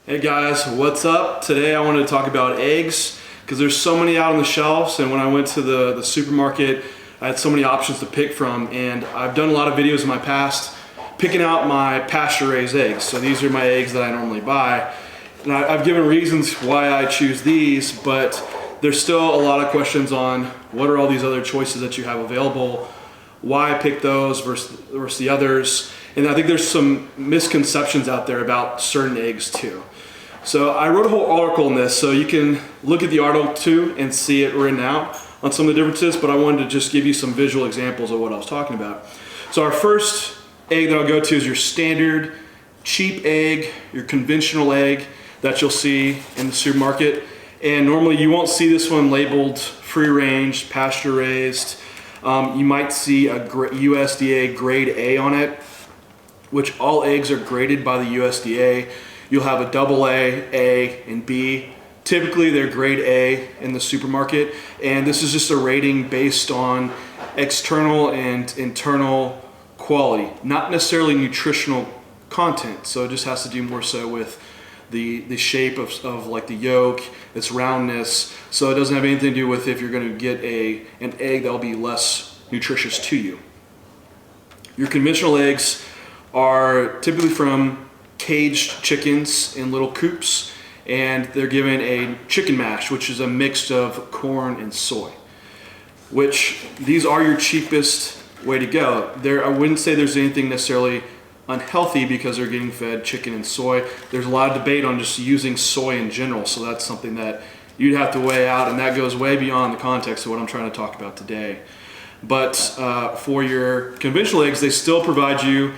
Hey guys, what's up? Today I wanted to talk about eggs because there's so many out on the shelves, and when I went to the supermarket I had so many options to pick from, and I've done a lot of videos in my past picking out my pasture raised eggs. So these are my eggs that I normally buy, and I've given reasons why I choose these, but there's still a lot of questions on what are all these other choices that you have available, why I pick those versus the others. And I think there's some misconceptions out there about certain eggs too. So I wrote a whole article on this, so you can look at the article too and see it written out on some of the differences, but I wanted to just give you some visual examples of what I was talking about. So our first egg that I'll go to is your standard cheap egg, your conventional egg that you'll see in the supermarket. And normally you won't see this one labeled free range, pasture raised. You might see a USDA grade A on it, which all eggs are graded by the USDA. You'll have a AA, A, and B. Typically they're grade A in the supermarket, and this is just a rating based on external and internal quality, not necessarily nutritional content. So it just has to do more so with the shape of like the yolk, its roundness. So it doesn't have anything to do with if you're going to get an egg that'll be less nutritious to you. Your conventional eggs are typically from caged chickens in little coops, and they're given a chicken mash, which is a mix of corn and soy, which these are your cheapest way to go. I wouldn't say there's anything necessarily unhealthy because they're getting fed chicken and soy. There's a lot of debate on just using soy in general, so that's something that you'd have to weigh out, and that goes way beyond the context of what I'm trying to talk about today. But for your conventional eggs, they still provide you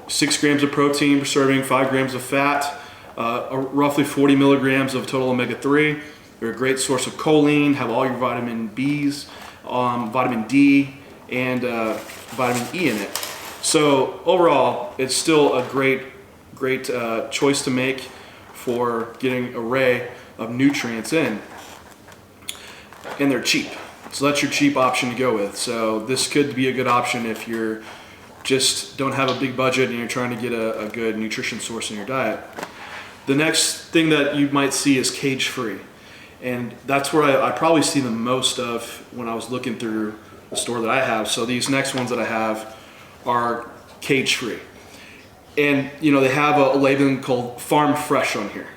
6 grams of protein per serving, 5 grams of fat, roughly 40 milligrams of total omega-3. They're a great source of choline, have all your vitamin Bs, vitamin D, and vitamin E in it. So overall, it's still a great choice to make for getting an array of nutrients in. And they're cheap. So that's your cheap option to go with. So this could be a good option if you're just don't have a big budget and you're trying to get a good nutrition source in your diet. The next thing that you might see is cage free. And that's where I probably see the most of when I was looking through the store that I have. So these next ones that I have are cage free. And you know, they have a labeling called farm fresh on here.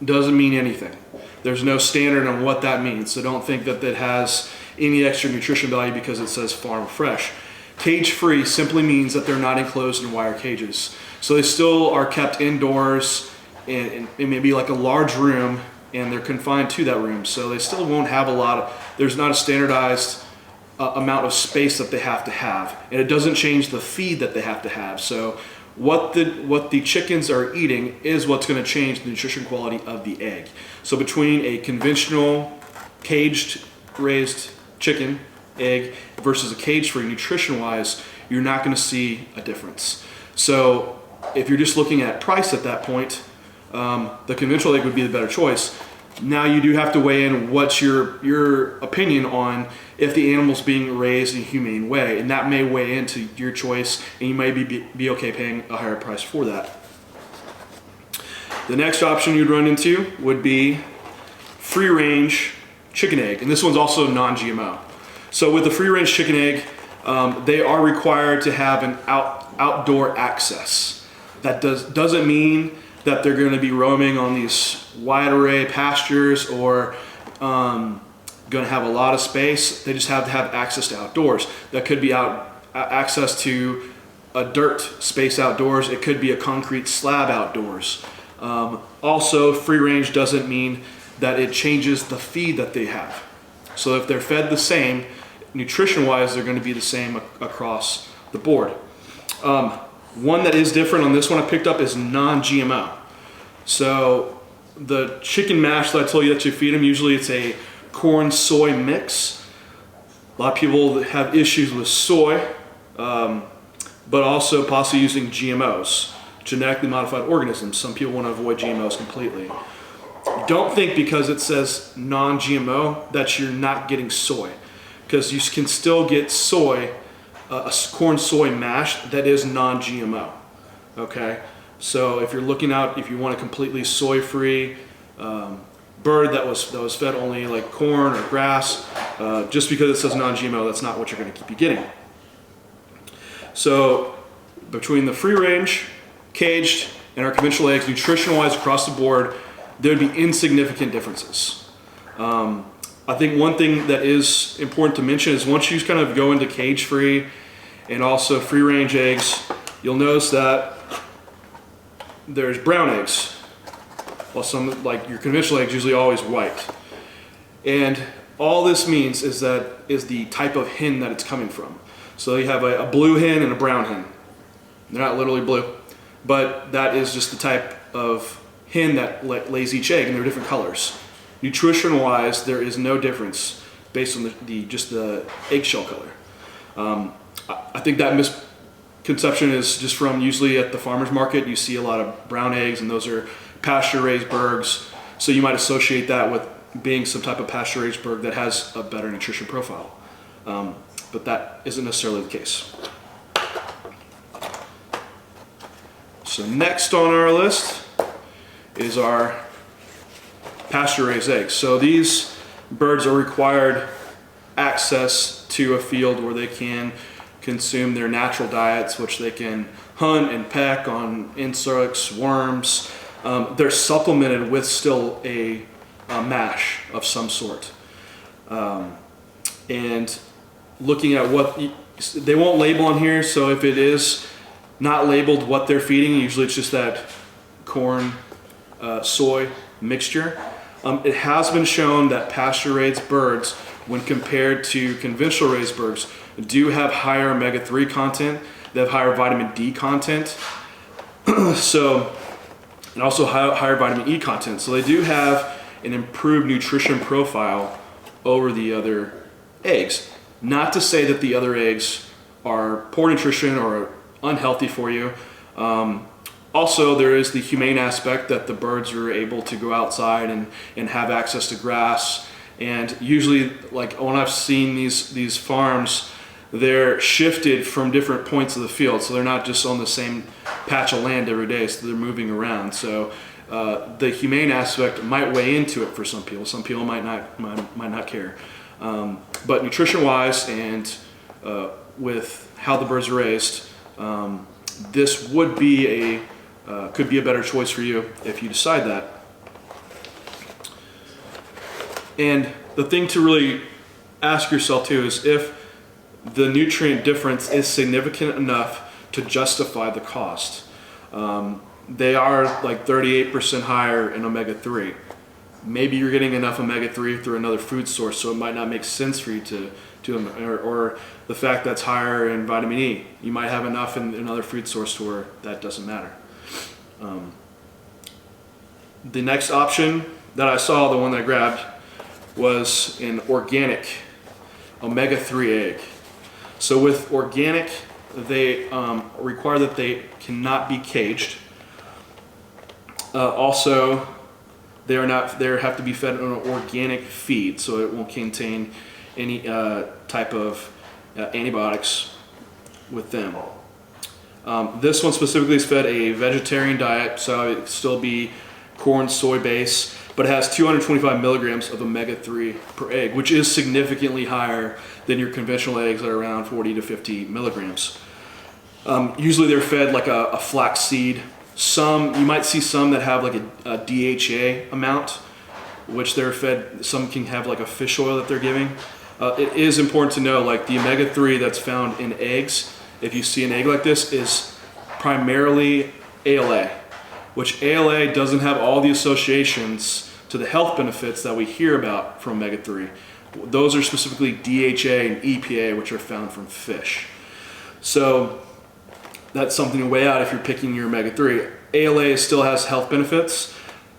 Doesn't mean anything. There's no standard on what that means. So don't think that has any extra nutrition value because it says farm fresh. Cage free simply means that they're not enclosed in wire cages. So they still are kept indoors in maybe like a large room, and they're confined to that room. So they still won't have there's not a standardized amount of space that they have to have. And it doesn't change the feed that they have to have. So what the chickens are eating is what's going to change the nutrition quality of the egg. So between a conventional caged raised chicken egg versus a cage-free, nutrition-wise, you're not going to see a difference. So if you're just looking at price at that point, the conventional egg would be the better choice. Now you do have to weigh in what's your opinion on if the animal's being raised in a humane way, and that may weigh into your choice, and you may be okay paying a higher price for that. The next option you'd run into would be free-range chicken egg, and this one's also non-GMO. So with the free-range chicken egg, they are required to have an outdoor access. That doesn't mean that they're going to be roaming on these wide array pastures or going to have a lot of space. They just have to have access to outdoors. That could be access to a dirt space outdoors. It could be a concrete slab outdoors. Also, free-range doesn't mean that it changes the feed that they have. So if they're fed the same, nutrition-wise, they're going to be the same across the board. One that is different on this one I picked up is non-GMO. So the chicken mash that I told you that you feed them, usually it's a corn-soy mix. A lot of people have issues with soy, but also possibly using GMOs, genetically modified organisms. Some people want to avoid GMOs completely. Don't think because it says non-GMO that you're not getting soy, because you can still get soy, a corn soy mash that is non-GMO. Okay, So if you're looking out, if you want a completely soy-free bird that was fed only like corn or grass, just because it says non-GMO, that's not what you're going to keep you getting. So between the free range, caged, and our conventional eggs, nutrition-wise across the board, there would be insignificant differences. I think one thing that is important to mention is once you kind of go into cage-free and also free-range eggs, you'll notice that there's brown eggs, while some, like your conventional eggs, usually always white. And all this means is the type of hen that it's coming from. So you have a blue hen and a brown hen. They're not literally blue, but that is just the type of hen that lays each egg, and they're different colors. Nutrition-wise, there is no difference based on just the eggshell color. I think that misconception is just from usually at the farmer's market, you see a lot of brown eggs, and those are pasture-raised birds. So you might associate that with being some type of pasture-raised bird that has a better nutrition profile. But that isn't necessarily the case. So next on our list is our pasture-raised eggs. So these birds are required access to a field where they can consume their natural diets, which they can hunt and peck on insects, worms. They're supplemented with still a mash of some sort. And looking at what they won't label on here, so if it is not labeled what they're feeding, usually it's just that corn, soy mixture. It has been shown that pasture-raised birds, when compared to conventional raised birds, do have higher omega-3 content. They have higher vitamin D content, so, and also higher vitamin E content. So they do have an improved nutrition profile over the other eggs. Not to say that the other eggs are poor nutrition or unhealthy for you. Also, there is the humane aspect that the birds are able to go outside and have access to grass. And usually, like when I've seen these farms, they're shifted from different points of the field. So they're not just on the same patch of land every day, so they're moving around. So the humane aspect might weigh into it for some people. Some people might not care. But nutrition-wise and with how the birds are raised, this would be could be a better choice for you if you decide that. And the thing to really ask yourself too is if the nutrient difference is significant enough to justify the cost. They are like 38% higher in omega-3. Maybe you're getting enough omega-3 through another food source, so it might not make sense for you to or the fact that's higher in vitamin E. You might have enough in another food source to where that doesn't matter. The next option that I saw, the one that I grabbed, was an organic omega-3 egg. So with organic, they require that they cannot be caged. Also, they have to be fed on an organic feed, so it won't contain any type of antibiotics with them. This one specifically is fed a vegetarian diet, so it would still be corn, soy base, but it has 225 milligrams of omega-3 per egg, which is significantly higher than your conventional eggs that are around 40 to 50 milligrams. Usually they're fed like a flax seed. You might see some that have like a DHA amount, which they're fed. Some can have like a fish oil that they're giving. It is important to know, like the omega-3 that's found in eggs, if you see an egg like this, is primarily ALA, which ALA doesn't have all the associations to the health benefits that we hear about from omega-3. Those are specifically DHA and EPA, which are found from fish. So that's something to weigh out if you're picking your omega-3. ALA still has health benefits,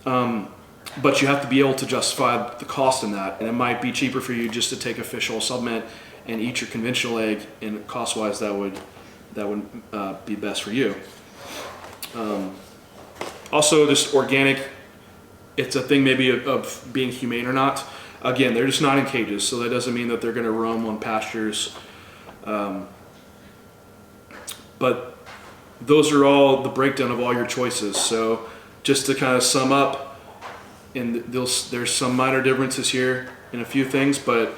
but you have to be able to justify the cost in that. And it might be cheaper for you just to take a fish oil supplement and eat your conventional egg, and cost-wise that would be best for you. Also, just organic, it's a thing maybe of being humane or not. Again, they're just not in cages, so that doesn't mean that they're going to roam on pastures. But those are all the breakdown of all your choices. So just to kind of sum up, and there's some minor differences here in a few things, but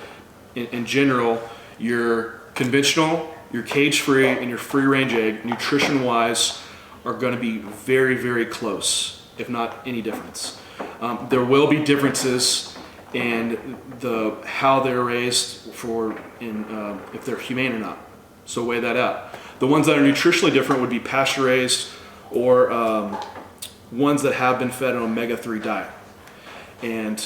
in general, your conventional, your cage-free, and your free-range egg, nutrition-wise, are going to be very, very close, if not any difference. There will be differences in how they're raised if they're humane or not. So weigh that out. The ones that are nutritionally different would be pasture raised or ones that have been fed an omega-3 diet. And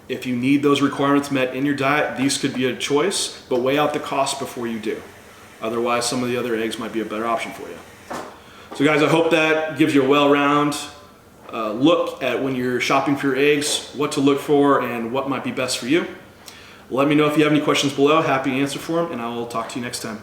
if you need those requirements met in your diet, these could be a choice, but weigh out the cost before you do. Otherwise, some of the other eggs might be a better option for you. So guys, I hope that gives you a well-round look at when you're shopping for your eggs, what to look for and what might be best for you. Let me know if you have any questions below. Happy to answer for them, and I will talk to you next time.